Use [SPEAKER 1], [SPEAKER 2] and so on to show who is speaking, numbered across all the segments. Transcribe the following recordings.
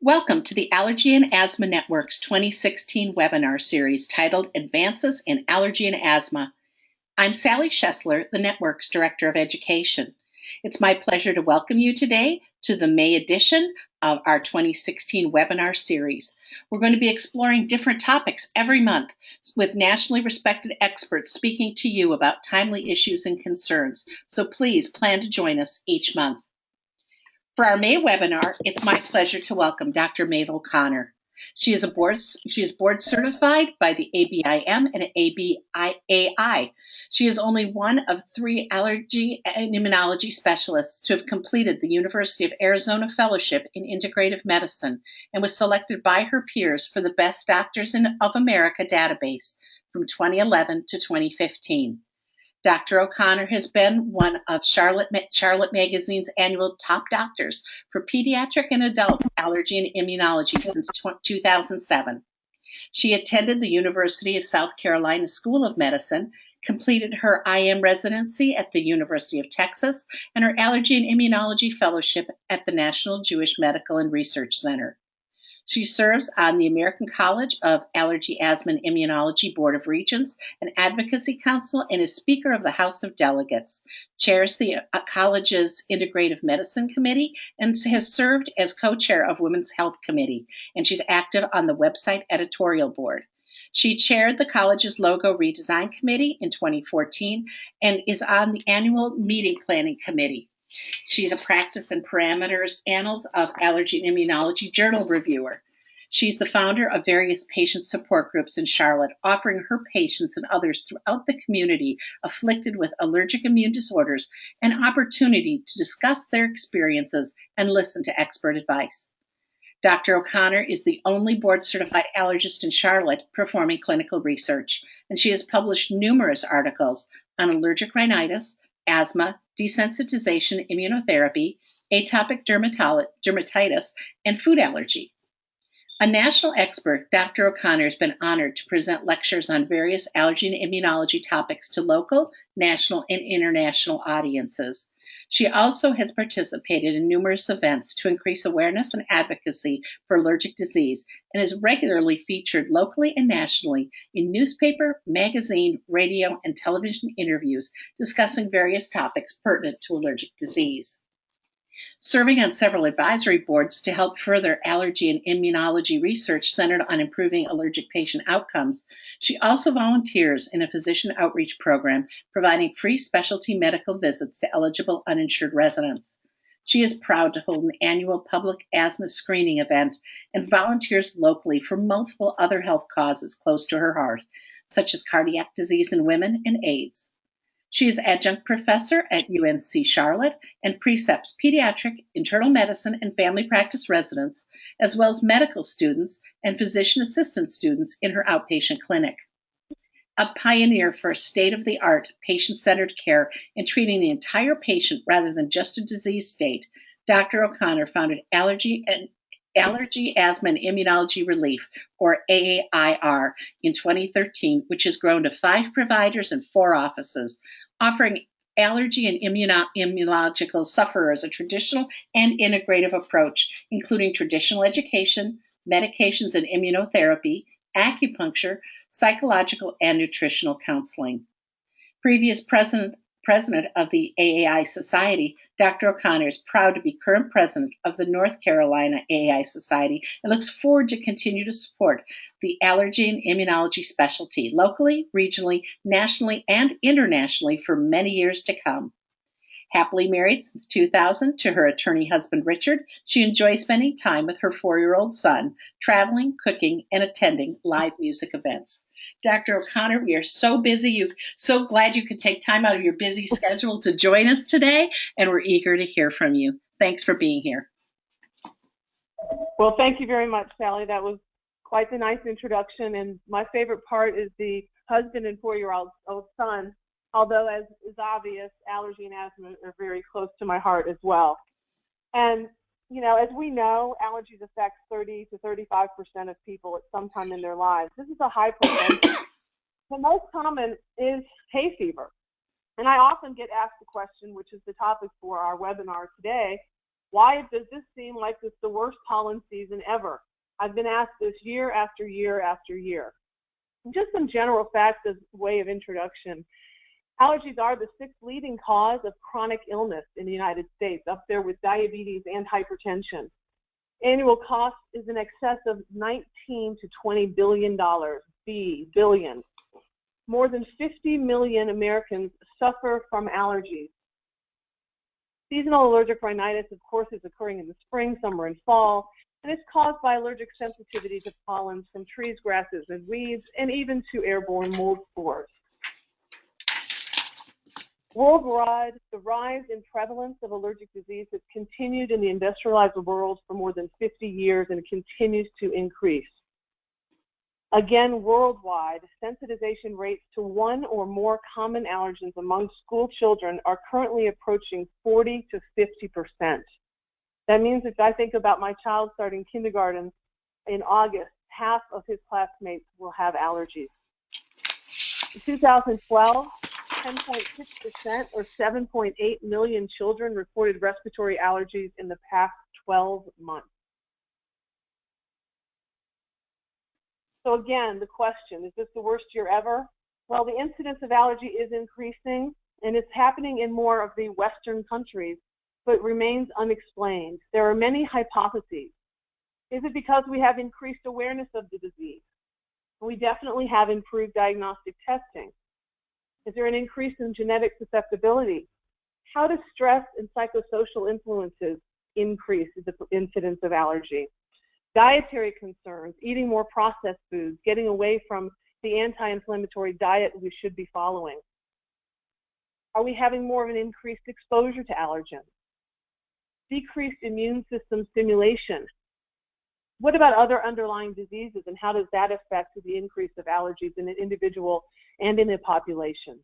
[SPEAKER 1] Welcome to the Allergy and Asthma Network's 2016 webinar series titled Advances in Allergy and Asthma. I'm Sally Schessler, the network's Director of Education. It's my pleasure to welcome you today to the May edition of our 2016 webinar series. We're going to be exploring different topics every month with nationally respected experts speaking to you about timely issues and concerns. So please plan to join us each month. For our May webinar, it's my pleasure to welcome Dr. Maeve O'Connor. She is board certified by the ABIM and ABAI. She is only one of 3 allergy and immunology specialists to have completed the University of Arizona Fellowship in Integrative Medicine and was selected by her peers for the Best Doctors of America database from 2011 to 2015. Dr. O'Connor has been one of Charlotte Magazine's annual top doctors for pediatric and adult allergy and immunology since 2007. She attended the University of South Carolina School of Medicine, completed her IM residency at the University of Texas, and her allergy and immunology fellowship at the National Jewish Medical and Research Center. She serves on the American College of Allergy, Asthma, and Immunology Board of Regents and Advocacy Council and is Speaker of the House of Delegates, chairs the college's Integrative Medicine Committee, and has served as co-chair of Women's Health Committee, and she's active on the website editorial board. She chaired the college's logo redesign committee in 2014 and is on the annual meeting planning committee. She's a Practice and Parameters Annals of Allergy and Immunology journal reviewer. She's the founder of various patient support groups in Charlotte, offering her patients and others throughout the community afflicted with allergic immune disorders an opportunity to discuss their experiences and listen to expert advice. Dr. O'Connor is the only board-certified allergist in Charlotte performing clinical research, and she has published numerous articles on allergic rhinitis, asthma, desensitization, immunotherapy, atopic dermatitis, and food allergy. A national expert, Dr. O'Connor has been honored to present lectures on various allergy and immunology topics to local, national, and international audiences. She also has participated in numerous events to increase awareness and advocacy for allergic disease and is regularly featured locally and nationally in newspaper, magazine, radio, and television interviews discussing various topics pertinent to allergic disease. Serving on several advisory boards to help further allergy and immunology research centered on improving allergic patient outcomes, she also volunteers in a physician outreach program providing free specialty medical visits to eligible uninsured residents. She is proud to hold an annual public asthma screening event and volunteers locally for multiple other health causes close to her heart, such as cardiac disease in women and AIDS. She is adjunct professor at UNC Charlotte and precepts pediatric, internal medicine, and family practice residents, as well as medical students and physician assistant students in her outpatient clinic. A pioneer for state-of-the-art patient-centered care in treating the entire patient rather than just a disease state, Dr. O'Connor founded Allergy, Asthma, and Immunology Relief, or AAIR, in 2013, which has grown to 5 providers and 4 offices, offering allergy and immunological sufferers a traditional and integrative approach, including traditional education, medications and immunotherapy, acupuncture, psychological, and nutritional counseling. Previous president of the AAI Society, Dr. O'Connor is proud to be current president of the North Carolina AAI Society and looks forward to continue to support the allergy and immunology specialty locally, regionally, nationally, and internationally for many years to come. Happily married since 2000 to her attorney husband, Richard, she enjoys spending time with her 4-year-old son, traveling, cooking, and attending live music events. Dr. O'Connor, we are so busy. So glad you could take time out of your busy schedule to join us today, and we're eager to hear from you. Thanks for being here.
[SPEAKER 2] Well, thank you very much, Sally. That was quite the nice introduction, and my favorite part is the husband and 4-year-old son, although, as is obvious, allergy and asthma are very close to my heart as well. And, you know, as we know, allergies affect 30 to 35% of people at some time in their lives. This is a high percentage. The most common is hay fever. And I often get asked the question, which is the topic for our webinar today, Why does this seem like it's the worst pollen season ever? I've been asked this year after year after year. Just some general facts as a way of introduction. Allergies are the 6th leading cause of chronic illness in the United States, up there with diabetes and hypertension. Annual cost is in excess of $19 to $20 billion, billion. More than 50 million Americans suffer from allergies. Seasonal allergic rhinitis, of course, is occurring in the spring, summer, and fall, and it's caused by allergic sensitivity to pollens from trees, grasses, and weeds, and even to airborne mold spores. Worldwide, the rise in prevalence of allergic disease has continued in the industrialized world for more than 50 years and continues to increase. Again, worldwide, sensitization rates to one or more common allergens among school children are currently approaching 40 to 50%. That means if I think about my child starting kindergarten in August, half of his classmates will have allergies. In 2012, 10.6% or 7.8 million children reported respiratory allergies in the past 12 months. So again, the question, is this the worst year ever? Well, the incidence of allergy is increasing, and it's happening in more of the Western countries, but remains unexplained. There are many hypotheses. Is it because we have increased awareness of the disease? We definitely have improved diagnostic testing. Is there an increase in genetic susceptibility? How does stress and psychosocial influences increase the incidence of allergy? Dietary concerns, eating more processed foods, getting away from the anti-inflammatory diet we should be following. Are we having more of an increased exposure to allergens? Decreased immune system stimulation. What about other underlying diseases, and how does that affect the increase of allergies in an individual and in a population?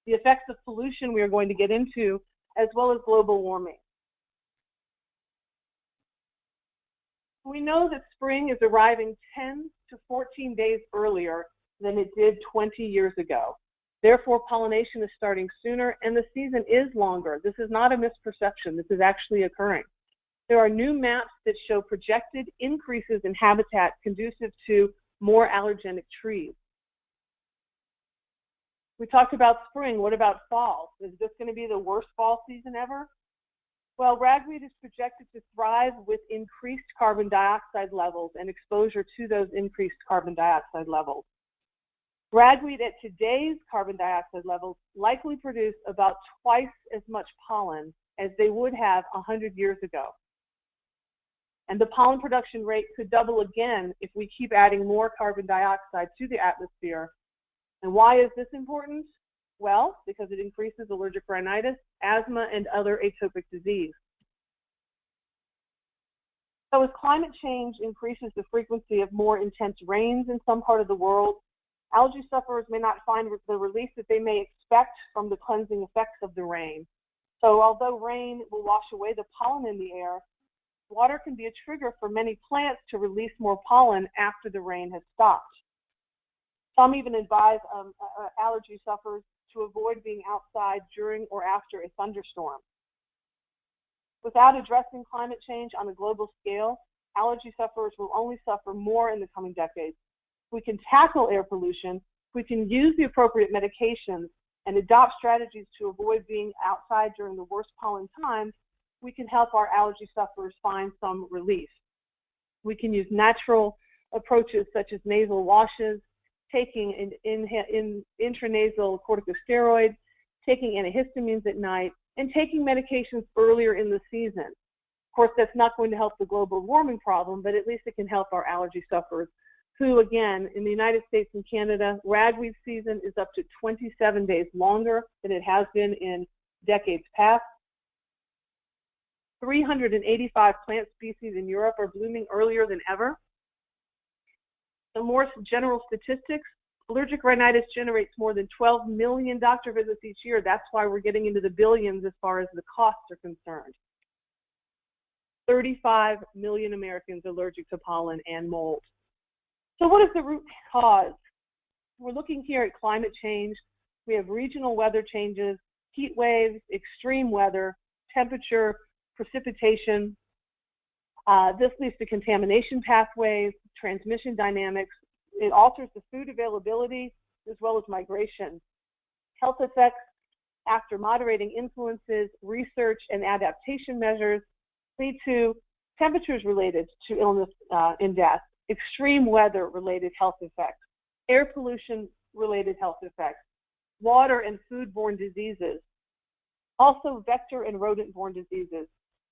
[SPEAKER 2] The effects of pollution we are going to get into, as well as global warming. We know that spring is arriving 10 to 14 days earlier than it did 20 years ago. Therefore, pollination is starting sooner and the season is longer. This is not a misperception. This is actually occurring. There are new maps that show projected increases in habitat conducive to more allergenic trees. We talked about spring. What about fall? Is this going to be the worst fall season ever? Well, ragweed is projected to thrive with increased carbon dioxide levels and exposure to those increased carbon dioxide levels. Ragweed at today's carbon dioxide levels likely produce about twice as much pollen as they would have 100 years ago. And the pollen production rate could double again if we keep adding more carbon dioxide to the atmosphere. And why is this important? Well, because it increases allergic rhinitis, asthma, and other atopic disease. So as climate change increases the frequency of more intense rains in some part of the world, allergy sufferers may not find the relief that they may expect from the cleansing effects of the rain. So although rain will wash away the pollen in the air, water can be a trigger for many plants to release more pollen after the rain has stopped. Some even advise allergy sufferers to avoid being outside during or after a thunderstorm. Without addressing climate change on a global scale, allergy sufferers will only suffer more in the coming decades. If we can tackle air pollution, if we can use the appropriate medications and adopt strategies to avoid being outside during the worst pollen times, we can help our allergy sufferers find some relief. We can use natural approaches such as nasal washes, taking intranasal corticosteroids, taking antihistamines at night, and taking medications earlier in the season. Of course, that's not going to help the global warming problem, but at least it can help our allergy sufferers who, again, in the United States and Canada, ragweed season is up to 27 days longer than it has been in decades past. 385 plant species in Europe are blooming earlier than ever. Some more general statistics, allergic rhinitis generates more than 12 million doctor visits each year. That's why we're getting into the billions as far as the costs are concerned. 35 million Americans allergic to pollen and mold. So what is the root cause? We're looking here at climate change. We have regional weather changes, heat waves, extreme weather, temperature, precipitation. This leads to contamination pathways, transmission dynamics. It alters the food availability as well as migration. Health effects after moderating influences, research, and adaptation measures lead to temperatures related to illness and death, extreme weather-related health effects, air pollution-related health effects, water and food-borne diseases, also vector and rodent-borne diseases.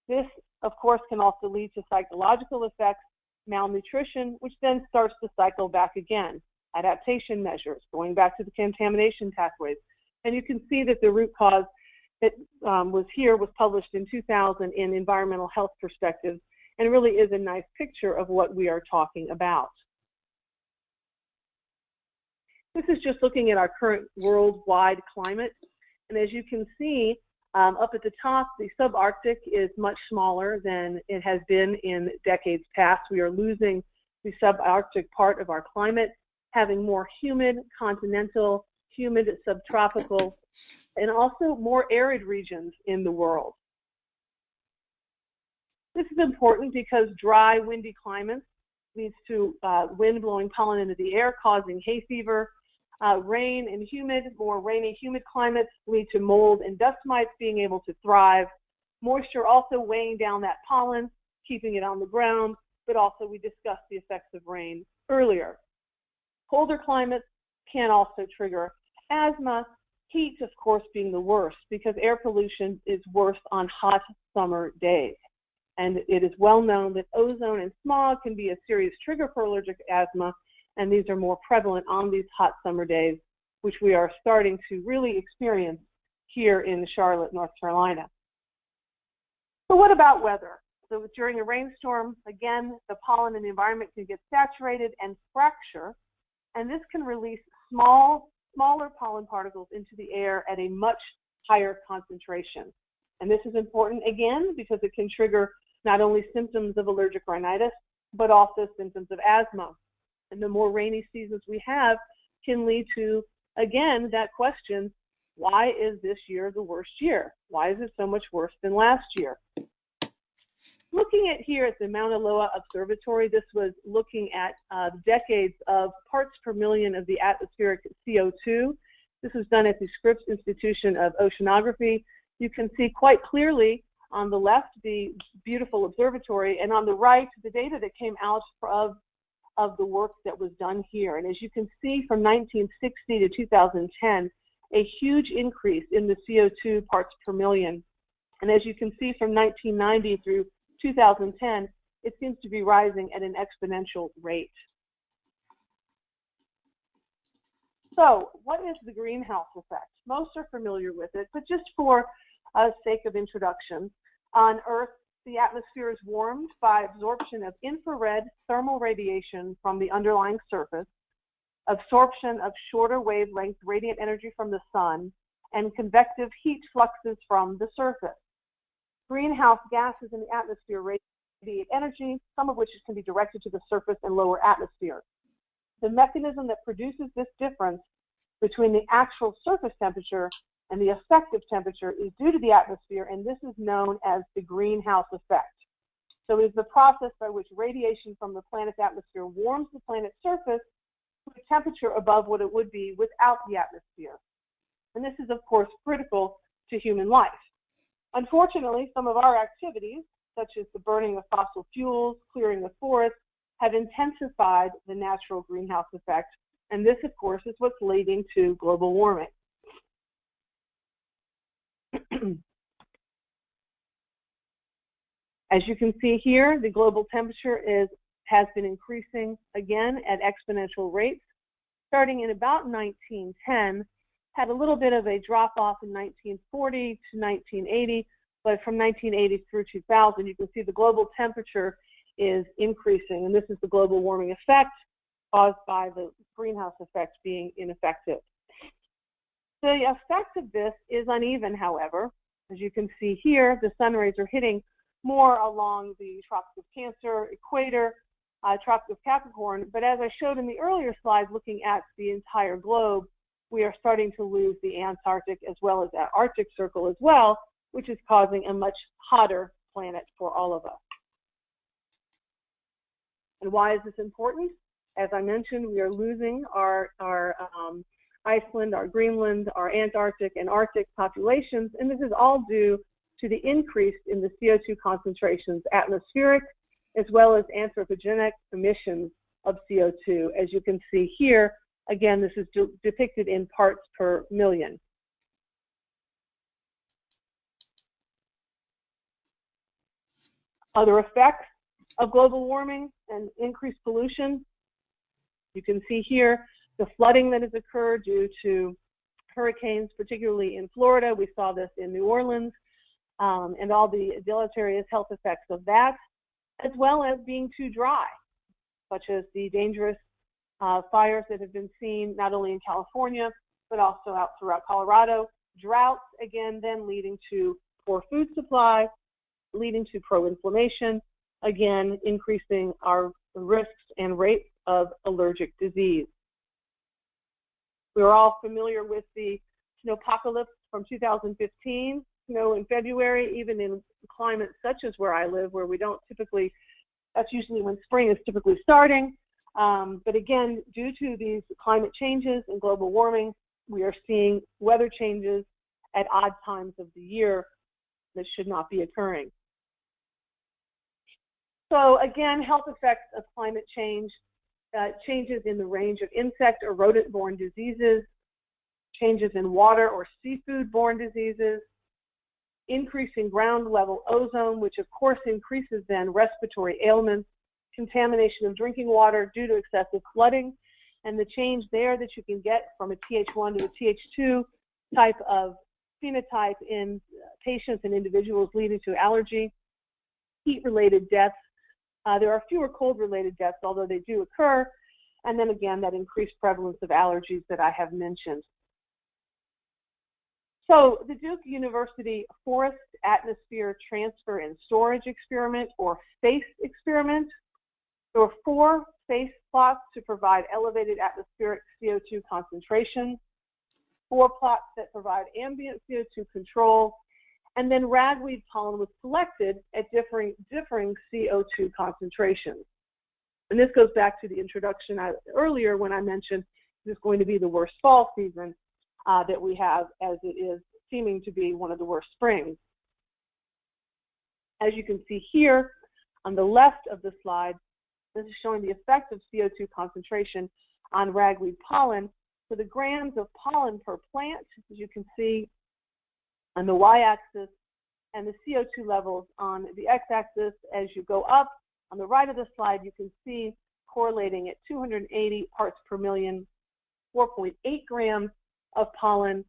[SPEAKER 2] This, of course, can also lead to psychological effects, malnutrition, which then starts the cycle back again, adaptation measures, going back to the contamination pathways. And you can see that the root cause that was published in 2000 in Environmental Health Perspectives, and really is a nice picture of what we are talking about. This is just looking at our current worldwide climate. And as you can see, up at the top, the subarctic is much smaller than it has been in decades past. We are losing the subarctic part of our climate, having more humid, continental, humid subtropical, and also more arid regions in the world. This is important because dry, windy climates leads to wind blowing pollen into the air, causing hay fever. Rain and more rainy, humid climates lead to mold and dust mites being able to thrive. Moisture also weighing down that pollen, keeping it on the ground, but also we discussed the effects of rain earlier. Colder climates can also trigger asthma, heat, of course, being the worst because air pollution is worse on hot summer days. And it is well known that ozone and smog can be a serious trigger for allergic asthma, and these are more prevalent on these hot summer days, which we are starting to really experience here in Charlotte, North Carolina. So what about weather? So during a rainstorm, again, the pollen in the environment can get saturated and fracture, and this can release smaller pollen particles into the air at a much higher concentration. And this is important, again, because it can trigger not only symptoms of allergic rhinitis, but also symptoms of asthma. And the more rainy seasons we have can lead to, again, that question, why is this year the worst year? Why is it so much worse than last year? Looking at here at the Mauna Loa Observatory, this was looking at decades of parts per million of the atmospheric CO2. This was done at the Scripps Institution of Oceanography. You can see quite clearly on the left the beautiful observatory, and on the right the data that came out of the work that was done here. And as you can see, from 1960 to 2010, a huge increase in the CO2 parts per million. And as you can see, from 1990 through 2010, it seems to be rising at an exponential rate. So what is the greenhouse effect? Most are familiar with it, but just for sake of introduction, on Earth, the atmosphere is warmed by absorption of infrared thermal radiation from the underlying surface, absorption of shorter wavelength radiant energy from the sun, and convective heat fluxes from the surface. Greenhouse gases in the atmosphere radiate energy, some of which can be directed to the surface and lower atmosphere. The mechanism that produces this difference between the actual surface temperature and the effective temperature is due to the atmosphere, and this is known as the greenhouse effect. So it is the process by which radiation from the planet's atmosphere warms the planet's surface to a temperature above what it would be without the atmosphere. And this is, of course, critical to human life. Unfortunately, some of our activities, such as the burning of fossil fuels, clearing of forests, have intensified the natural greenhouse effect. And this, of course, is what's leading to global warming. As you can see here, the global temperature has been increasing again at exponential rates. Starting in about 1910, had a little bit of a drop-off in 1940 to 1980, but from 1980 through 2000, you can see the global temperature is increasing, and this is the global warming effect caused by the greenhouse effect being ineffective. The effect of this is uneven, however. As you can see here, the sun rays are hitting more along the Tropic of Cancer, equator, Tropic of Capricorn, but as I showed in the earlier slide, looking at the entire globe, we are starting to lose the Antarctic as well as that Arctic Circle as well, which is causing a much hotter planet for all of us. And why is this important? As I mentioned, we are losing our Iceland, our Greenland, our Antarctic and Arctic populations, and this is all due to the increase in the CO2 concentrations, atmospheric as well as anthropogenic emissions of CO2. As you can see here, again, this is depicted in parts per million. Other effects of global warming and increased pollution. You can see here the flooding that has occurred due to hurricanes, particularly in Florida. We saw this in New Orleans, and all the deleterious health effects of that, as well as being too dry, such as the dangerous fires that have been seen not only in California, but also out throughout Colorado. Droughts, again, then leading to poor food supply, leading to pro-inflammation, again, increasing our risks and rates of allergic disease. We are all familiar with the snowpocalypse from 2015, snow in February, even in climates such as where I live, where we don't typically, that's usually when spring is typically starting. But again, due to these climate changes and global warming, we are seeing weather changes at odd times of the year that should not be occurring. So again, health effects of climate change, changes in the range of insect or rodent-borne diseases, changes in water or seafood-borne diseases, increasing ground level ozone, which of course increases then respiratory ailments, contamination of drinking water due to excessive flooding, and the change there that you can get from a Th1 to a Th2 type of phenotype in patients and individuals leading to allergy, heat-related deaths. There are fewer cold-related deaths, although they do occur, and then again, that increased prevalence of allergies that I have mentioned. So the Duke University Forest Atmosphere Transfer and Storage Experiment, or FACE experiment. There were 4 FACE plots to provide elevated atmospheric CO2 concentration, 4 plots that provide ambient CO2 control, and then ragweed pollen was selected at differing CO2 concentrations. And this goes back to the introduction earlier when I mentioned this is going to be the worst fall season that we have, as it is seeming to be one of the worst springs. As you can see here on the left of the slide, this is showing the effect of CO2 concentration on ragweed pollen. So the grams of pollen per plant, as you can see on the y-axis, and the CO2 levels on the x-axis. As you go up on the right of the slide, you can see correlating at 280 parts per million, 4.8 grams of pollen,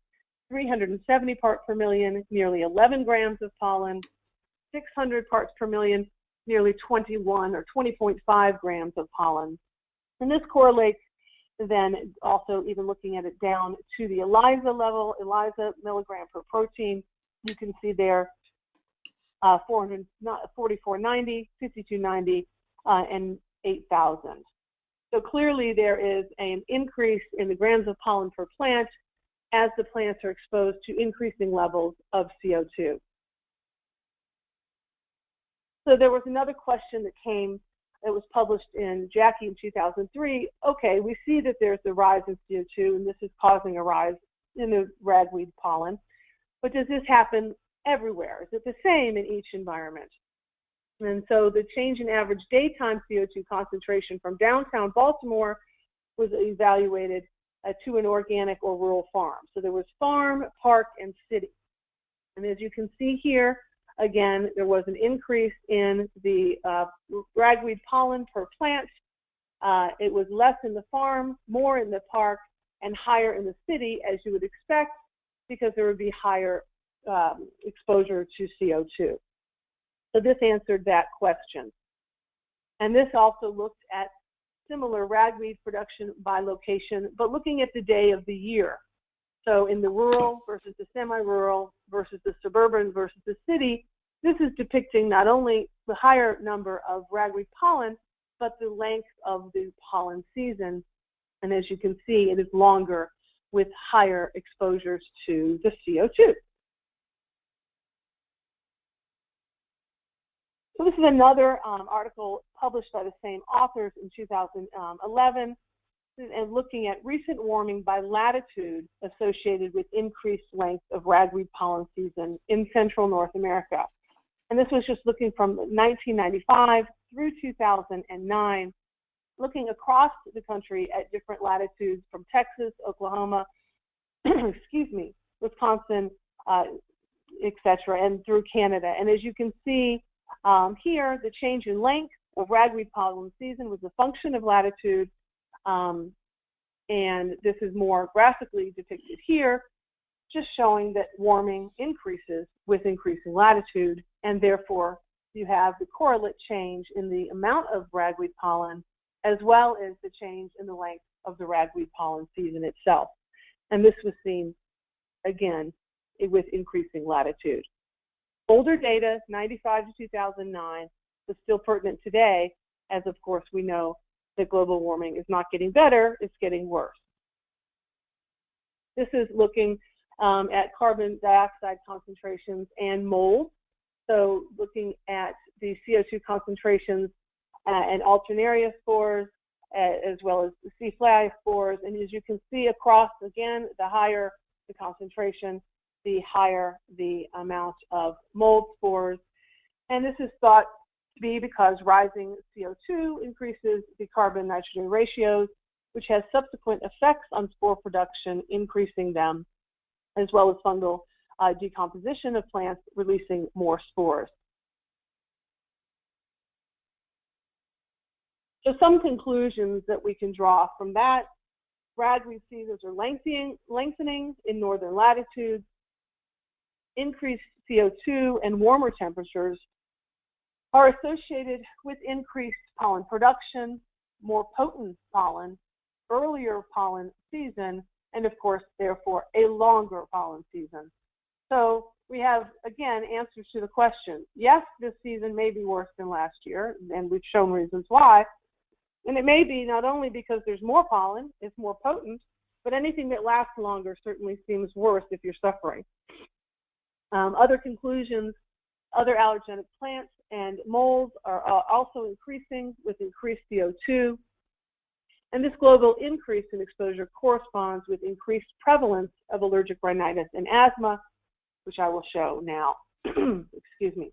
[SPEAKER 2] 370 parts per million, nearly 11 grams of pollen, 600 parts per million, nearly 21 or 20.5 grams of pollen. And this correlates then also even looking at it down to the ELISA level, ELISA milligram per protein. You can see there 4490, 5290, and 8000. So clearly there is an increase in the grams of pollen per plant as the plants are exposed to increasing levels of CO2. So there was another question that came that was published in JACI in 2003. Okay, we see that there's a rise in CO2 and this is causing a rise in the ragweed pollen, but does this happen everywhere? Is it the same in each environment? And so the change in average daytime CO2 concentration from downtown Baltimore was evaluated to an organic or rural farm. So there was farm, park, and city. And as you can see here, again, there was an increase in the ragweed pollen per plant. It was less in the farm, more in the park, and higher in the city, as you would expect, because there would be higher exposure to CO2. So this answered that question. And this also looked at similar ragweed production by location, but looking at the day of the year. So in the rural versus the semi-rural versus the suburban versus the city, this is depicting not only the higher number of ragweed pollen, but the length of the pollen season. And as you can see, it is longer with higher exposures to the CO2. this is another article published by the same authors in 2011, and looking at recent warming by latitude associated with increased length of ragweed pollen season in central North America. And this was just looking from 1995 through 2009, looking across the country at different latitudes from Texas, Oklahoma, excuse me, Wisconsin, etc., and through Canada. And as you can see here, the change in length of ragweed pollen season was a function of latitude, and this is more graphically depicted here, just showing that warming increases with increasing latitude, and therefore you have the correlate change in the amount of ragweed pollen as well as the change in the length of the ragweed pollen season itself. And this was seen, again, with increasing latitude. Older data, 95 to 2009, is still pertinent today, as of course we know that global warming is not getting better, it's getting worse. This is looking at carbon dioxide concentrations and mold. So looking at the CO2 concentrations and alternaria spores, as well as the C-fly spores. And as you can see across, again, the higher the concentration, the higher the amount of mold spores. And this is thought to be because rising CO2 increases the carbon-nitrogen ratios, which has subsequent effects on spore production, increasing them, as well as fungal decomposition of plants, releasing more spores. So some conclusions that we can draw from that: ragweed seasons are lengthening in northern latitudes, increased CO2 and warmer temperatures are associated with increased pollen production, more potent pollen, earlier pollen season, and of course, therefore, a longer pollen season. So we have, again, answers to the question. Yes, this season may be worse than last year, and we've shown reasons why. And it may be not only because there's more pollen, it's more potent, but anything that lasts longer certainly seems worse if you're suffering. Other conclusions: other allergenic plants and molds are also increasing with increased CO2. And this global increase in exposure corresponds with increased prevalence of allergic rhinitis and asthma, which I will show now. Excuse me.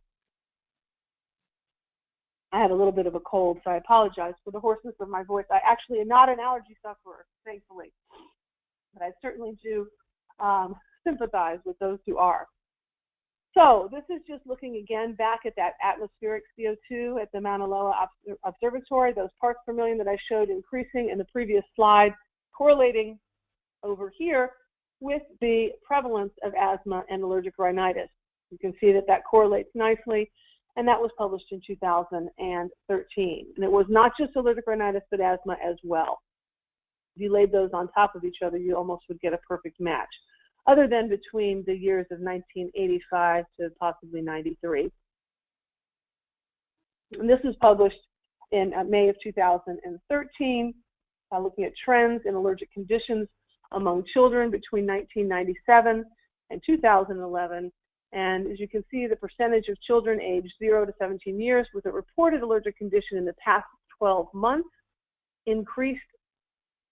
[SPEAKER 2] I had a little bit of a cold, so I apologize for the hoarseness of my voice. I actually am not an allergy sufferer, thankfully, but I certainly do sympathize with those who are. So this is just looking again back at that atmospheric CO2 at the Mauna Loa Observatory, those parts per million that I showed increasing in the previous slide, correlating over here with the prevalence of asthma and allergic rhinitis. You can see that that correlates nicely, and that was published in 2013. And it was not just allergic rhinitis, but asthma as well. If you laid those on top of each other, you almost would get a perfect match, other than between the years of 1985 to possibly 93. And this was published in May of 2013, looking at trends in allergic conditions among children between 1997 and 2011. And as you can see, the percentage of children aged 0 to 17 years with a reported allergic condition in the past 12 months increased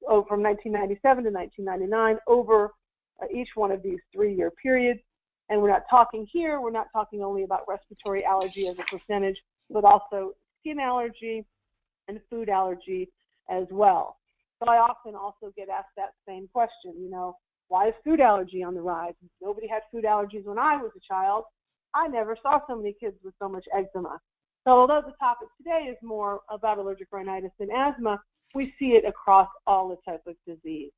[SPEAKER 2] from 1997 to 1999 over each one of these 3-year periods. And we're not talking here, we're not talking only about respiratory allergy as a percentage, but also skin allergy and food allergy as well. So I often also get asked that same question, you know, why is food allergy on the rise? Nobody had food allergies when I was a child. I never saw so many kids with so much eczema. So although the topic today is more about allergic rhinitis and asthma, we see it across all the types of disease.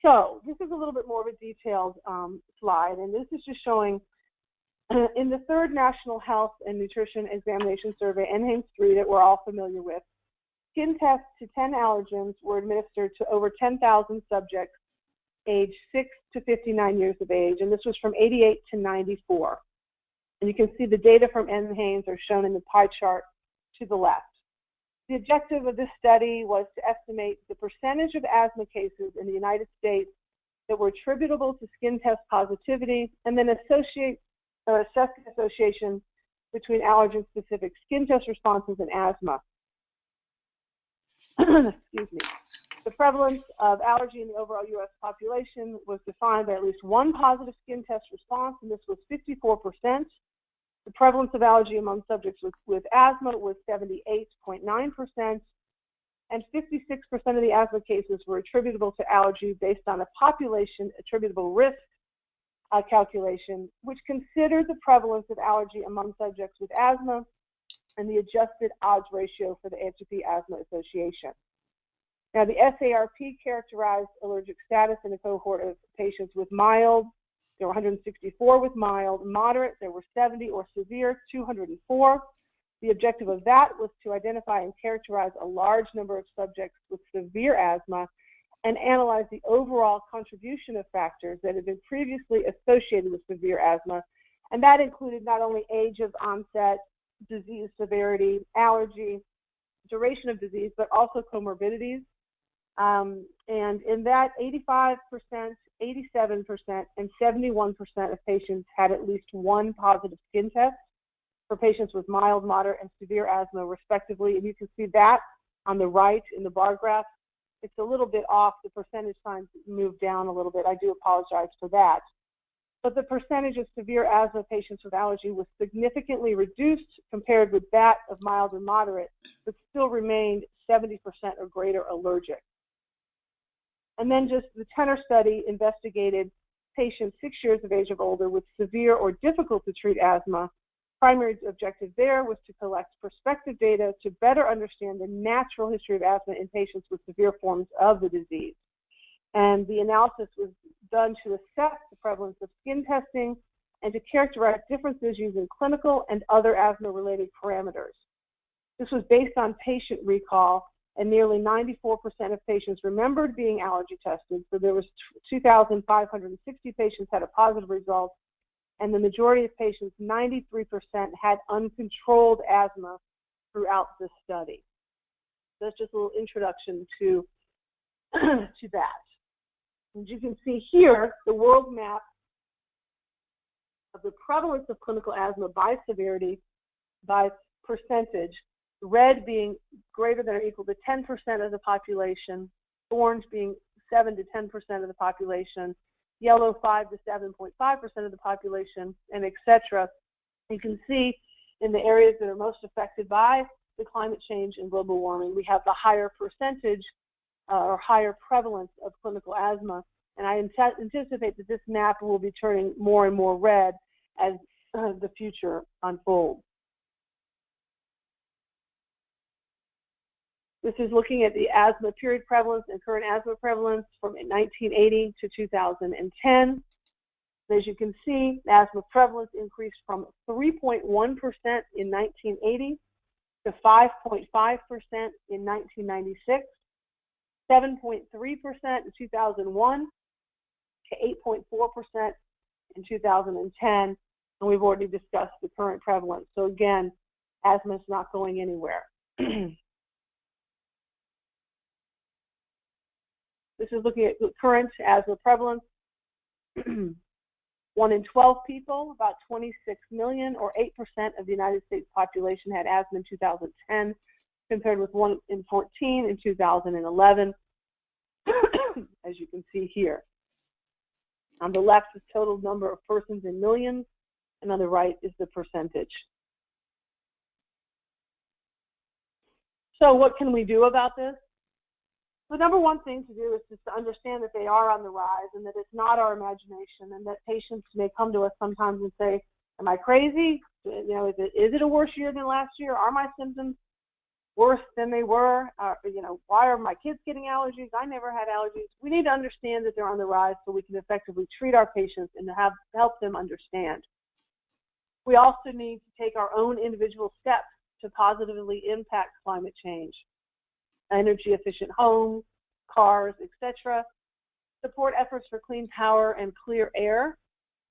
[SPEAKER 2] So this is a little bit more of a detailed slide, and this is just showing in the third National Health and Nutrition Examination Survey, NHANES 3, that we're all familiar with, skin tests to 10 allergens were administered to over 10,000 subjects aged 6 to 59 years of age, and this was from 88 to 94. And you can see the data from NHANES are shown in the pie chart to the left. The objective of this study was to estimate the percentage of asthma cases in the United States that were attributable to skin test positivity, and then associate assess the association between allergen-specific skin test responses and asthma. Excuse me. The prevalence of allergy in the overall U.S. population was defined by at least one positive skin test response, and this was 54%. The prevalence of allergy among subjects with asthma was 78.9%, and 56% of the asthma cases were attributable to allergy based on a population attributable risk calculation, which considered the prevalence of allergy among subjects with asthma and the adjusted odds ratio for the AHP Asthma Association. Now, the SARP characterized allergic status in a cohort of patients with mild. There were 164 with mild, moderate, there were 70, or severe, 204. The objective of that was to identify and characterize a large number of subjects with severe asthma and analyze the overall contribution of factors that had been previously associated with severe asthma. And that included not only age of onset, disease severity, allergy, duration of disease, but also comorbidities. And in that, 85%, 87%, and 71% of patients had at least one positive skin test for patients with mild, moderate, and severe asthma, respectively. And you can see that on the right in the bar graph. It's a little bit off. The percentage signs moved down a little bit. I do apologize for that. But the percentage of severe asthma patients with allergy was significantly reduced compared with that of mild and moderate, but still remained 70% or greater allergic. And then just the Tenor study investigated patients 6 years of age or older with severe or difficult to treat asthma. Primary objective there was to collect prospective data to better understand the natural history of asthma in patients with severe forms of the disease. And the analysis was done to assess the prevalence of skin testing and to characterize differences using clinical and other asthma-related parameters. This was based on patient recall, and nearly 94% of patients remembered being allergy tested. So there was 2,560 patients had a positive result, and the majority of patients, 93%, had uncontrolled asthma throughout this study. So that's just a little introduction to that. As you can see here, the world map of the prevalence of clinical asthma by severity, by percentage, red being greater than or equal to 10% of the population, orange being 7 to 10% of the population, yellow 5 to 7.5% of the population, and etc. You can see in the areas that are most affected by the climate change and global warming, we have the higher percentage or higher prevalence of clinical asthma. And I anticipate that this map will be turning more and more red as the future unfolds. This is looking at the asthma period prevalence and current asthma prevalence from 1980 to 2010. As you can see, asthma prevalence increased from 3.1% in 1980 to 5.5% in 1996, 7.3% in 2001, to 8.4% in 2010, and we've already discussed the current prevalence. So again, asthma is not going anywhere. This is looking at current asthma prevalence. 1 in 12 people, about 26 million, or 8% of the United States population had asthma in 2010, compared with 1 in 14 in 2011, as you can see here. On the left is total number of persons in millions, and on the right is the percentage. So what can we do about this? The number one thing to do is just to understand that they are on the rise and that it's not our imagination, and that patients may come to us sometimes and say, am I crazy? You know, is it a worse year than last year? Are my symptoms worse than they were? You know, why are my kids getting allergies? I never had allergies. We need to understand that they're on the rise so we can effectively treat our patients and help them understand. We also need to take our own individual steps to positively impact climate change. Energy efficient homes, cars, etc. Support efforts for clean power and clear air.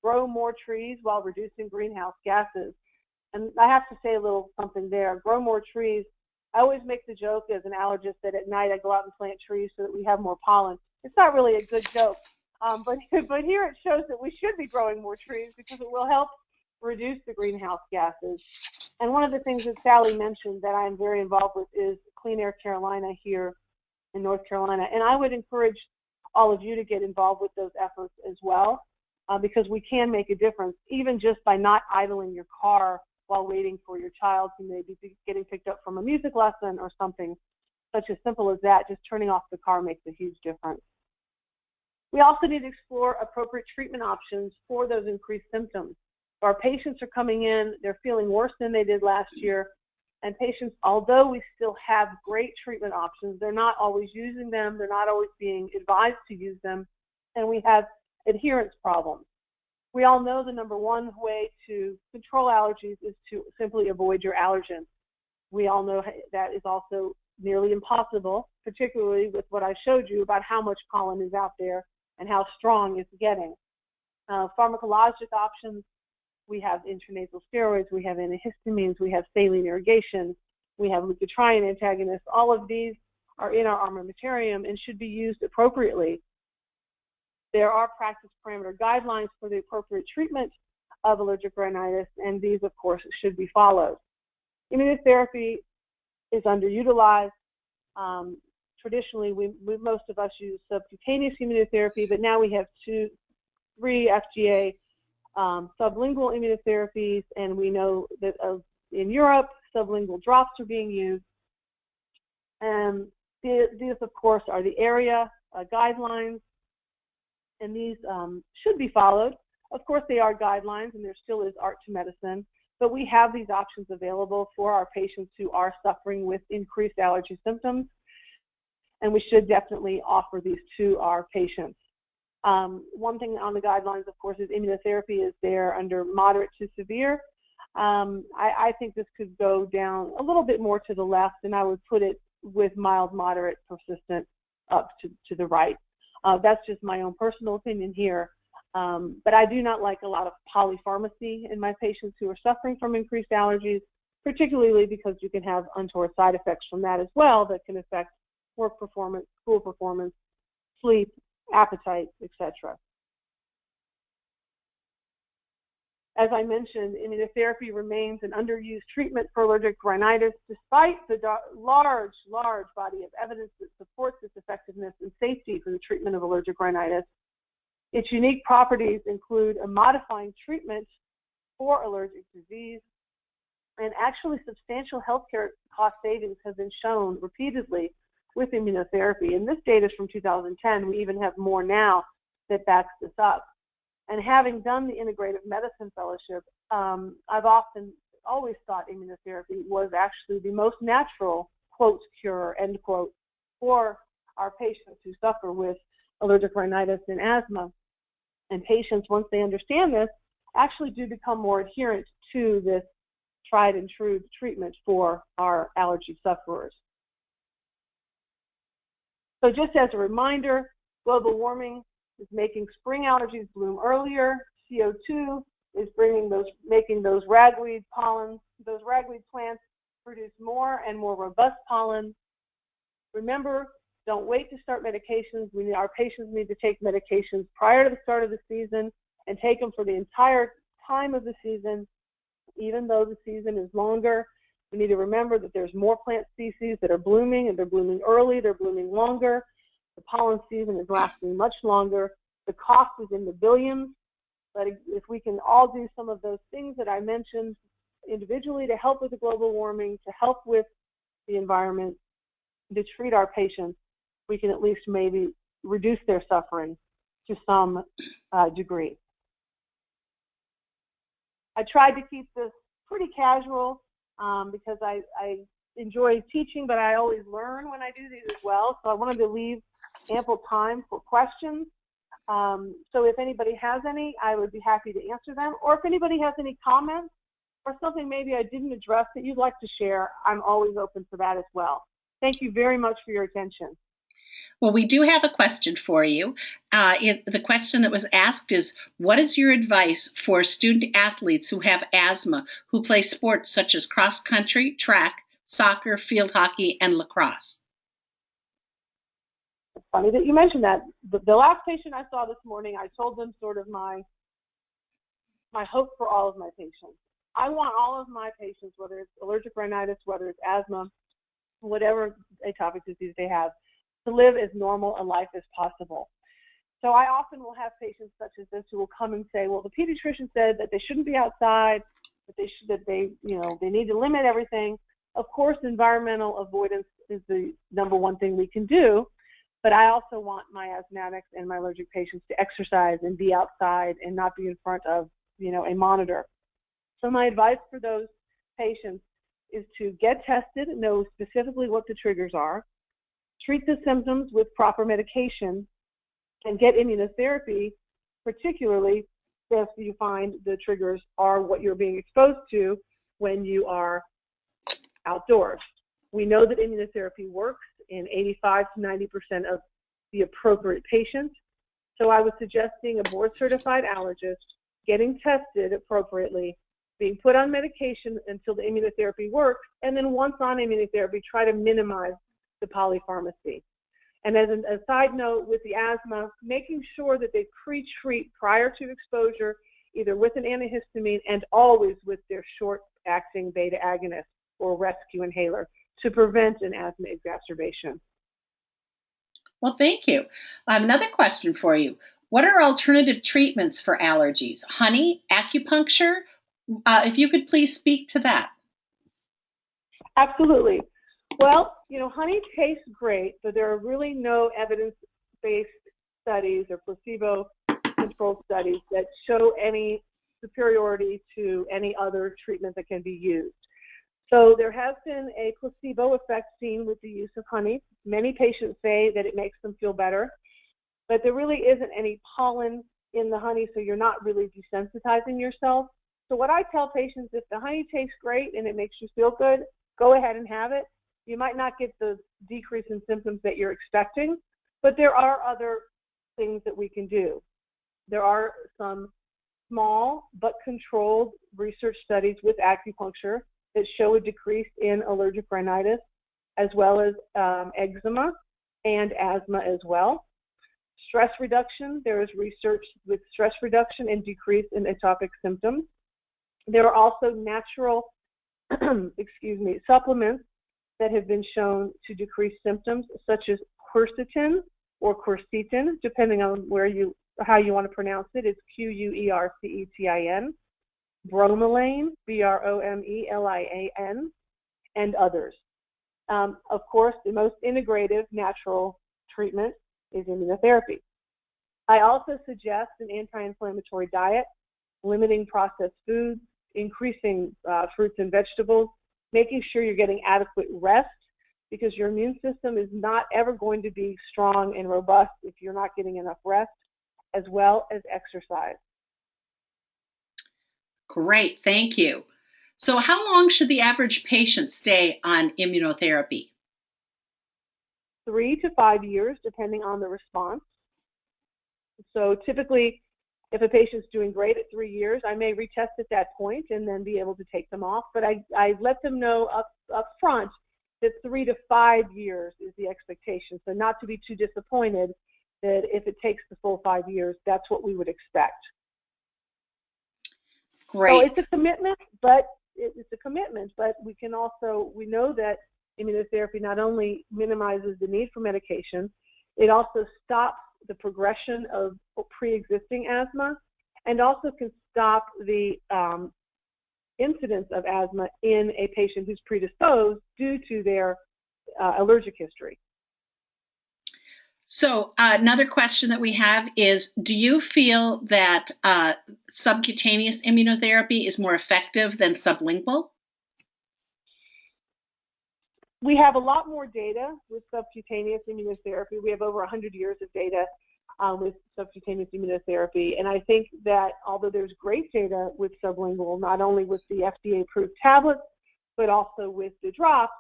[SPEAKER 2] Grow more trees while reducing greenhouse gases. And I have to say a little something there. Grow more trees. I always make the joke as an allergist that at night I go out and plant trees so that we have more pollen. It's not really a good joke, but here it shows that we should be growing more trees because it will help reduce the greenhouse gases. And one of the things that Sally mentioned that I'm very involved with is Clean Air Carolina here in North Carolina. And I would encourage all of you to get involved with those efforts as well, because we can make a difference, even just by not idling your car while waiting for your child who may be getting picked up from a music lesson or something such as simple as that. Just turning off the car makes a huge difference. We also need to explore appropriate treatment options for those increased symptoms. Our patients are coming in, they're feeling worse than they did last year, and patients, although we still have great treatment options, they're not always using them, they're not always being advised to use them, and we have adherence problems. We all know the number one way to control allergies is to simply avoid your allergens. We all know that is also nearly impossible, particularly with what I showed you about how much pollen is out there and how strong it's getting. Pharmacologic options, we have intranasal steroids, we have antihistamines, we have saline irrigation, we have leukotriene antagonists. All of these are in our armamentarium and should be used appropriately. There are practice parameter guidelines for the appropriate treatment of allergic rhinitis, and these, of course, should be followed. Immunotherapy is underutilized. Traditionally, most of us use subcutaneous immunotherapy, but now we have 3 FDA sublingual immunotherapies, and we know that in Europe, sublingual drops are being used. And these, of course, are the ARIA guidelines, and these should be followed. Of course, they are guidelines, and there still is art to medicine, but we have these options available for our patients who are suffering with increased allergy symptoms, and we should definitely offer these to our patients. One thing on the guidelines, of course, is immunotherapy is there under moderate to severe. I think this could go down a little bit more to the left, and I would put it with mild, moderate, persistent up to the right. That's just my own personal opinion here. But I do not like a lot of polypharmacy in my patients who are suffering from increased allergies, particularly because you can have untoward side effects from that as well that can affect work performance, school performance, sleep, appetite, etc. As I mentioned, immunotherapy remains an underused treatment for allergic rhinitis, despite the large body of evidence that supports its effectiveness and safety for the treatment of allergic rhinitis. Its unique properties include a modifying treatment for allergic disease, and actually substantial healthcare cost savings have been shown repeatedly with immunotherapy. And this data is from 2010. We even have more now that backs this up. And having done the integrative medicine fellowship, I've always thought immunotherapy was actually the most natural, quote, cure, end quote, for our patients who suffer with allergic rhinitis and asthma. And patients, once they understand this, actually do become more adherent to this tried and true treatment for our allergy sufferers. So just as a reminder, global warming is making spring allergies bloom earlier. CO2 is making those ragweed pollens, those ragweed plants produce more and more robust pollen. Remember, don't wait to start medications. Our patients need to take medications prior to the start of the season and take them for the entire time of the season, even though the season is longer. We need to remember that there's more plant species that are blooming, and they're blooming early, they're blooming longer. The pollen season is lasting much longer. The cost is in the billions, but if we can all do some of those things that I mentioned individually to help with the global warming, to help with the environment, to treat our patients, we can at least maybe reduce their suffering to some degree. I tried to keep this pretty casual because I enjoy teaching, but I always learn when I do these as well. So I wanted to leave ample time for questions. So if anybody has any, I would be happy to answer them. Or if anybody has any comments or something maybe I didn't address that you'd like to share, I'm always open for that as well. Thank you very much for your attention.
[SPEAKER 1] Well, we do have a question for you. The question that was asked is, what is your advice for student athletes who have asthma, who play sports such as cross country, track, soccer, field hockey, and lacrosse?
[SPEAKER 2] It's funny that you mentioned that. The last patient I saw this morning, I told them sort of my my hope for all of my patients. I want all of my patients, whether it's allergic rhinitis, whether it's asthma, whatever atopic disease they have, to live as normal a life as possible. So I often will have patients such as this who will come and say, well, the pediatrician said that they shouldn't be outside, that they need to limit everything. Of course, environmental avoidance is the #1 thing we can do, but I also want my asthmatics and my allergic patients to exercise and be outside and not be in front of, a monitor. So my advice for those patients is to get tested, know specifically what the triggers are, treat the symptoms with proper medication, and get immunotherapy, particularly if you find the triggers are what you're being exposed to when you are outdoors. We know that immunotherapy works in 85 to 90% of the appropriate patients. So I would suggest seeing a board-certified allergist, getting tested appropriately, being put on medication until the immunotherapy works, and then once on immunotherapy, try to minimize the polypharmacy. And as a side note with the asthma, making sure that they pre-treat prior to exposure, either with an antihistamine and always with their short-acting beta agonist or rescue inhaler to prevent an asthma exacerbation.
[SPEAKER 1] Well, thank you. Another question for you. What are alternative treatments for allergies? Honey, acupuncture? If you could please speak to that.
[SPEAKER 2] Absolutely. Well, honey tastes great, but there are really no evidence-based studies or placebo-controlled studies that show any superiority to any other treatment that can be used. So there has been a placebo effect seen with the use of honey. Many patients say that it makes them feel better, but there really isn't any pollen in the honey, so you're not really desensitizing yourself. So what I tell patients, if the honey tastes great and it makes you feel good, go ahead and have it. You might not get the decrease in symptoms that you're expecting, but there are other things that we can do. There are some small but controlled research studies with acupuncture that show a decrease in allergic rhinitis, as well as eczema and asthma as well. Stress reduction, there is research with stress reduction and decrease in atopic symptoms. There are also natural supplements that have been shown to decrease symptoms, such as quercetin or quercetin, depending on how you want to pronounce it. It's Quercetin, bromelain, Bromelian, and others. Of course, the most integrative natural treatment is immunotherapy. I also suggest an anti-inflammatory diet, limiting processed foods, increasing fruits and vegetables, making sure you're getting adequate rest, because your immune system is not ever going to be strong and robust if you're not getting enough rest, as well as exercise.
[SPEAKER 1] Great, thank you. So how long should the average patient stay on immunotherapy?
[SPEAKER 2] 3 to 5 years, depending on the response. So typically, if a patient's doing great at 3 years, I may retest at that point and then be able to take them off. But I let them know up front that 3 to 5 years is the expectation. So not to be too disappointed that if it takes the full 5 years, that's what we would expect.
[SPEAKER 1] Great.
[SPEAKER 2] So it's a commitment, but we know that immunotherapy not only minimizes the need for medication, it also stops the progression of pre-existing asthma, and also can stop the incidence of asthma in a patient who's predisposed due to their allergic history.
[SPEAKER 1] So another question that we have is, do you feel that subcutaneous immunotherapy is more effective than sublingual?
[SPEAKER 2] We have a lot more data with subcutaneous immunotherapy. We have over 100 years of data with subcutaneous immunotherapy. And I think that although there's great data with sublingual, not only with the FDA-approved tablets, but also with the drops,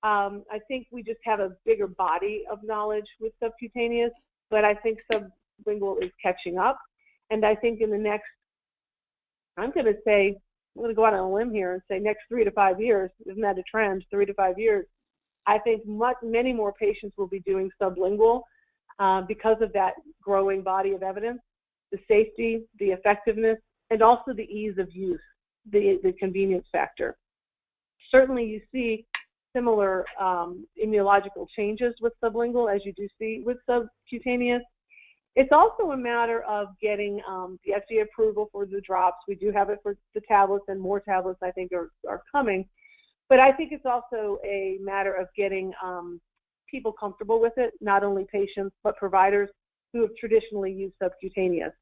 [SPEAKER 2] I think we just have a bigger body of knowledge with subcutaneous, but I think sublingual is catching up. And I think in the next, I'm going to go out on a limb here and say next 3 to 5 years, isn't that a trend, 3 to 5 years, I think many more patients will be doing sublingual because of that growing body of evidence, the safety, the effectiveness, and also the ease of use, the convenience factor. Certainly you see similar immunological changes with sublingual as you do see with subcutaneous. It's also a matter of getting the FDA approval for the drops. We do have it for the tablets, and more tablets I think are coming. But I think it's also a matter of getting people comfortable with it, not only patients, but providers who have traditionally used subcutaneous.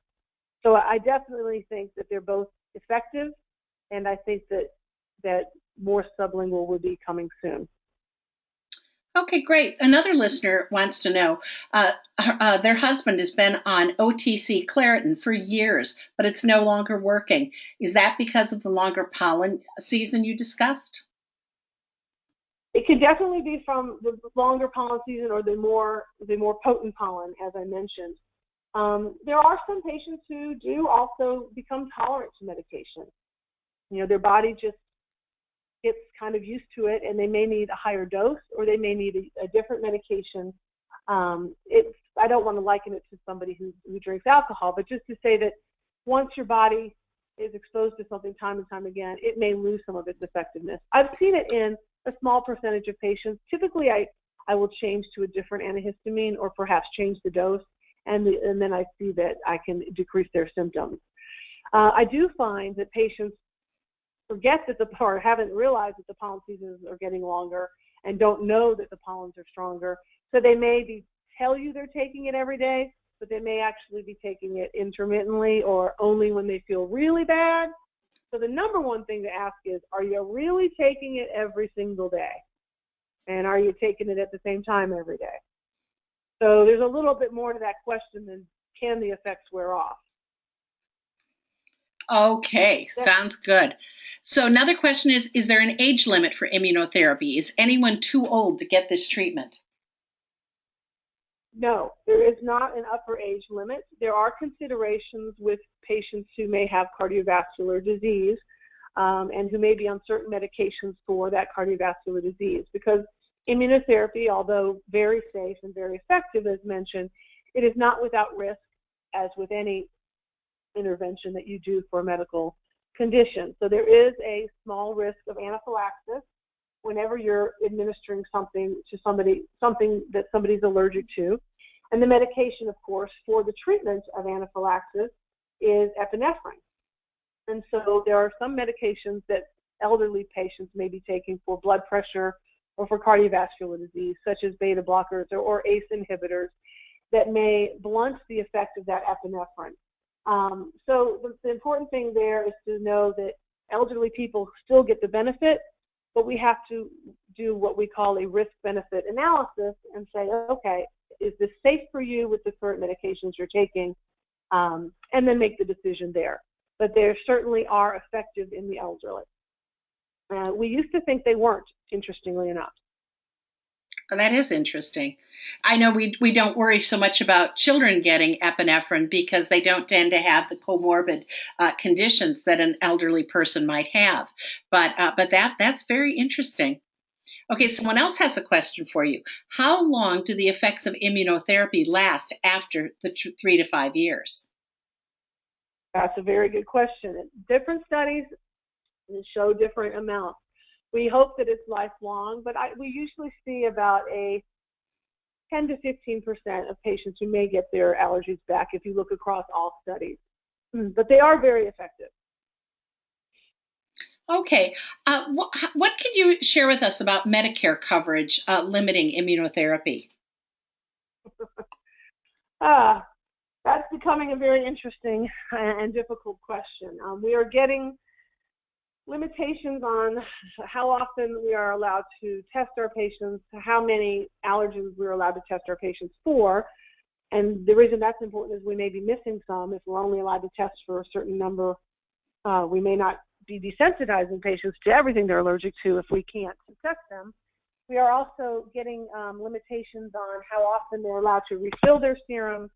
[SPEAKER 2] So I definitely think that they're both effective, and I think that more sublingual will be coming soon.
[SPEAKER 1] Okay, great. Another listener wants to know, their husband has been on OTC Claritin for years, but it's no longer working. Is that because of the longer pollen season you discussed?
[SPEAKER 2] It could definitely be from the longer pollen season or the more potent pollen, as I mentioned. There are some patients who do also become tolerant to medication. You know, their body just gets kind of used to it, and they may need a higher dose, or they may need a different medication. I don't want to liken it to somebody who drinks alcohol, but just to say that once your body is exposed to something time and time again, it may lose some of its effectiveness. I've seen it in a small percentage of patients. Typically, I will change to a different antihistamine or perhaps change the dose, and then I see that I can decrease their symptoms. I do find that patients forget that or haven't realized that the pollen seasons are getting longer and don't know that the pollens are stronger. So they may tell you they're taking it every day, but they may actually be taking it intermittently or only when they feel really bad. So the number one thing to ask is, are you really taking it every single day? And are you taking it at the same time every day? So there's a little bit more to that question than can the effects wear off.
[SPEAKER 1] Okay, sounds good. So another question is there an age limit for immunotherapy? Is anyone too old to get this treatment?
[SPEAKER 2] No, there is not an upper age limit. There are considerations with patients who may have cardiovascular disease and who may be on certain medications for that cardiovascular disease, because immunotherapy, although very safe and very effective, as mentioned, it is not without risk, as with any intervention that you do for a medical condition. So there is a small risk of anaphylaxis whenever you're administering something to somebody, something that somebody's allergic to. And the medication, of course, for the treatment of anaphylaxis is epinephrine. And so there are some medications that elderly patients may be taking for blood pressure or for cardiovascular disease, such as beta blockers or ACE inhibitors, that may blunt the effect of that epinephrine. So the important thing there is to know that elderly people still get the benefit, but we have to do what we call a risk-benefit analysis and say, okay, is this safe for you with the current medications you're taking? And then make the decision there. But they certainly are effective in the elderly. We used to think they weren't, interestingly enough.
[SPEAKER 1] Well, that is interesting. I know we don't worry so much about children getting epinephrine because they don't tend to have the comorbid conditions that an elderly person might have. But that's very interesting. Okay, someone else has a question for you. How long do the effects of immunotherapy last after the 3 to 5 years?
[SPEAKER 2] That's a very good question. Different studies show different amounts. We hope that it's lifelong, but we usually see about a 10 to 15% of patients who may get their allergies back if you look across all studies. But they are very effective.
[SPEAKER 1] Okay. What can you share with us about Medicare coverage limiting immunotherapy?
[SPEAKER 2] That's becoming a very interesting and difficult question. We are getting limitations on how often we are allowed to test our patients, how many allergens we're allowed to test our patients for. And the reason that's important is we may be missing some. If we're only allowed to test for a certain number, we may not be desensitizing patients to everything they're allergic to if we can't test them. We are also getting limitations on how often they're allowed to refill their serum,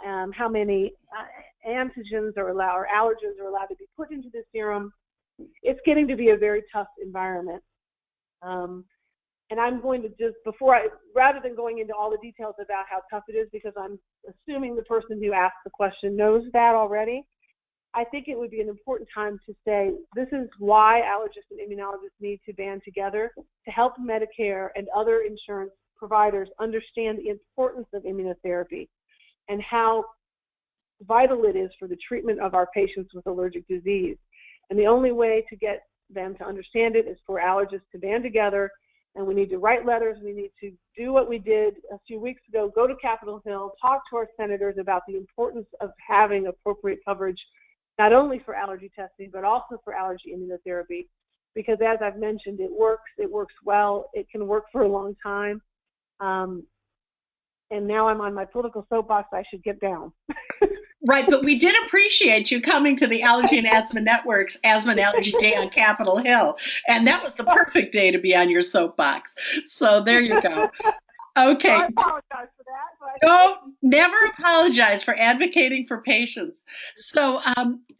[SPEAKER 2] how many antigens are allowed or allergens are allowed to be put into the serum. It's getting to be a very tough environment. And I'm going to just, rather than going into all the details about how tough it is, because I'm assuming the person who asked the question knows that already, I think it would be an important time to say this is why allergists and immunologists need to band together to help Medicare and other insurance providers understand the importance of immunotherapy and how vital it is for the treatment of our patients with allergic disease. And the only way to get them to understand it is for allergists to band together, and we need to write letters. We need to do what we did a few weeks ago, go to Capitol Hill, talk to our senators about the importance of having appropriate coverage, not only for allergy testing, but also for allergy immunotherapy. Because as I've mentioned, it works well, it can work for a long time. And now I'm on my political soapbox, I should get down.
[SPEAKER 1] Right, but we did appreciate you coming to the Allergy and Asthma Network's Asthma and Allergy Day on Capitol Hill, and that was the perfect day to be on your soapbox. So there you go. Okay.
[SPEAKER 2] I apologize for that.
[SPEAKER 1] No, never apologize for advocating for patients. So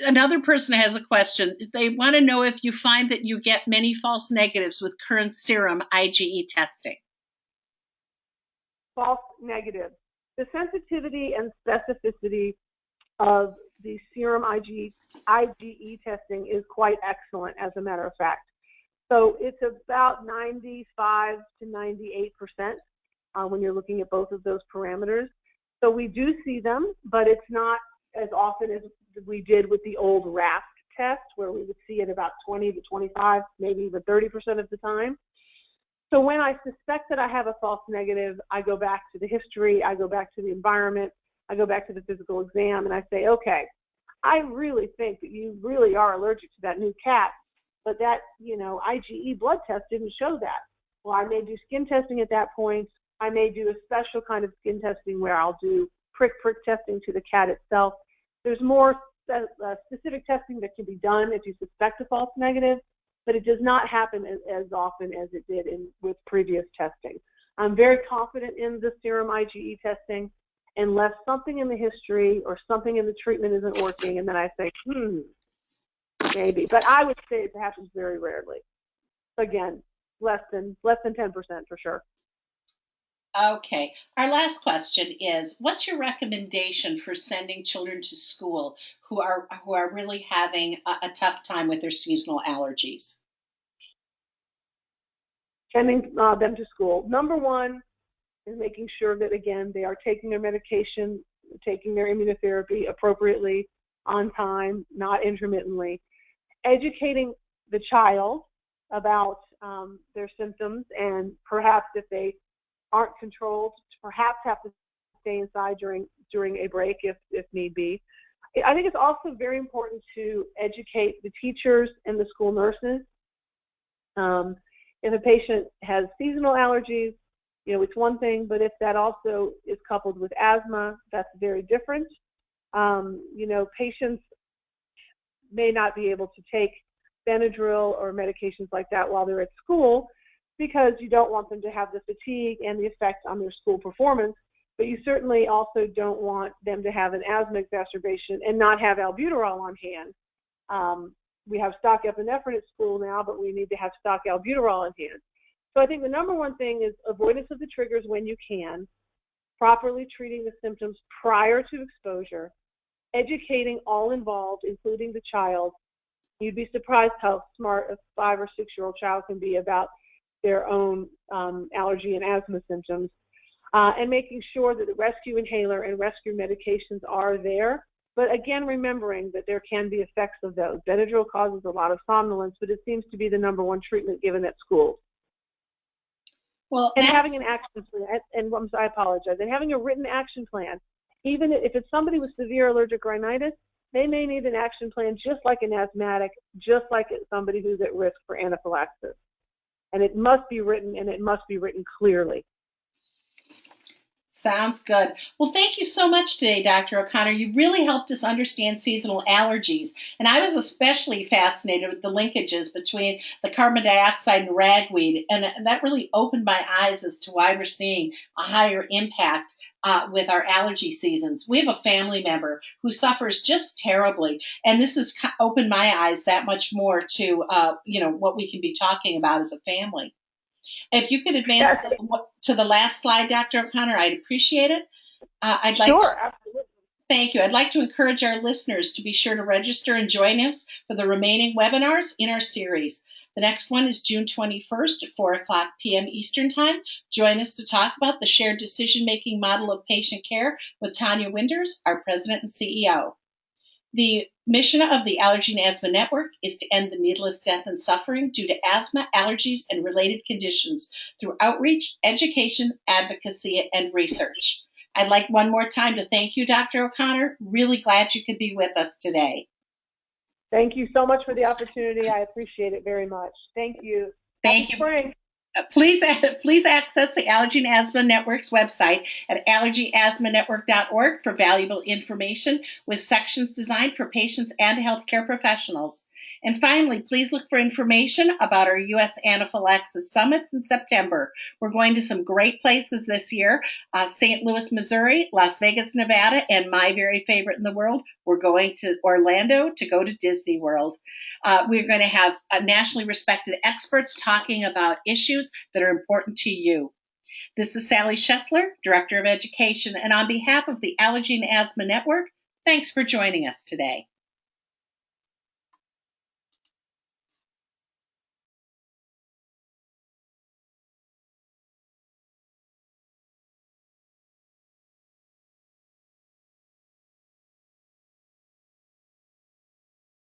[SPEAKER 1] another person has a question. They want to know if you find that you get many false negatives with current serum IgE testing.
[SPEAKER 2] False negatives. The sensitivity and specificity of the serum IgE testing is quite excellent, as a matter of fact. So it's about 95 to 98% when you're looking at both of those parameters. So we do see them, but it's not as often as we did with the old RASC test, where we would see it about 20 to 25, maybe even 30% of the time. So when I suspect that I have a false negative, I go back to the history, I go back to the environment, I go back to the physical exam, and I say, okay, I really think that you really are allergic to that new cat, but that, IgE blood test didn't show that. Well, I may do skin testing at that point. I may do a special kind of skin testing where I'll do prick testing to the cat itself. There's more specific testing that can be done if you suspect a false negative, but it does not happen as often as it did with previous testing. I'm very confident in the serum IgE testing, unless something in the history or something in the treatment isn't working, and then I say, maybe. But I would say it happens very rarely. Again, less than 10% for sure.
[SPEAKER 1] Okay. Our last question is, what's your recommendation for sending children to school who are really having a tough time with their seasonal allergies?
[SPEAKER 2] Sending them to school. Number one is making sure that, again, they are taking their medication, taking their immunotherapy appropriately, on time, not intermittently. Educating the child about their symptoms, and perhaps if they aren't controlled, perhaps have to stay inside during a break if need be. I think it's also very important to educate the teachers and the school nurses. If a patient has seasonal allergies, it's one thing, but if that also is coupled with asthma, that's very different. Patients may not be able to take Benadryl or medications like that while they're at school, because you don't want them to have the fatigue and the effect on their school performance, but you certainly also don't want them to have an asthma exacerbation and not have albuterol on hand. We have stock epinephrine at school now, but we need to have stock albuterol on hand. So I think the number one thing is avoidance of the triggers when you can, properly treating the symptoms prior to exposure, educating all involved, including the child. You'd be surprised how smart a 5 or 6-year-old child can be about their own allergy and asthma symptoms, and making sure that the rescue inhaler and rescue medications are there. But again, remembering that there can be effects of those. Benadryl causes a lot of somnolence, but it seems to be the number one treatment given at schools.
[SPEAKER 1] Well,
[SPEAKER 2] and having an action plan, and I apologize, and having a written action plan. Even if it's somebody with severe allergic rhinitis, they may need an action plan just like an asthmatic, just like somebody who's at risk for anaphylaxis. And it must be written, and it must be written clearly.
[SPEAKER 1] Sounds good. Well, thank you so much today, Dr. O'Connor. You really helped us understand seasonal allergies. And I was especially fascinated with the linkages between the carbon dioxide and ragweed. And that really opened my eyes as to why we're seeing a higher impact with our allergy seasons. We have a family member who suffers just terribly. And this has opened my eyes that much more to, what we can be talking about as a family. If you could advance to the last slide, Dr. O'Connor, I'd appreciate it.
[SPEAKER 2] Sure, absolutely.
[SPEAKER 1] Thank you. I'd like to encourage our listeners to be sure to register and join us for the remaining webinars in our series. The next one is June 21st at 4:00 p.m. Eastern Time. Join us to talk about the shared decision-making model of patient care with Tanya Winders, our president and CEO. The mission of the Allergy and Asthma Network is to end the needless death and suffering due to asthma, allergies, and related conditions through outreach, education, advocacy, and research. I'd like one more time to thank you, Dr. O'Connor. Really glad you could be with us today.
[SPEAKER 2] Thank you so much for the opportunity. I appreciate it very much. Thank you.
[SPEAKER 1] Thank you. Spring. Please access the Allergy and Asthma Network's website at allergyasthmanetwork.org for valuable information with sections designed for patients and healthcare professionals. And finally, please look for information about our U.S. anaphylaxis summits in September. We're going to some great places this year, St. Louis, Missouri, Las Vegas, Nevada, and my very favorite in the world, we're going to Orlando to go to Disney World. We're going to have nationally respected experts talking about issues that are important to you. This is Sally Schessler, Director of Education, and on behalf of the Allergy and Asthma Network, thanks for joining us today.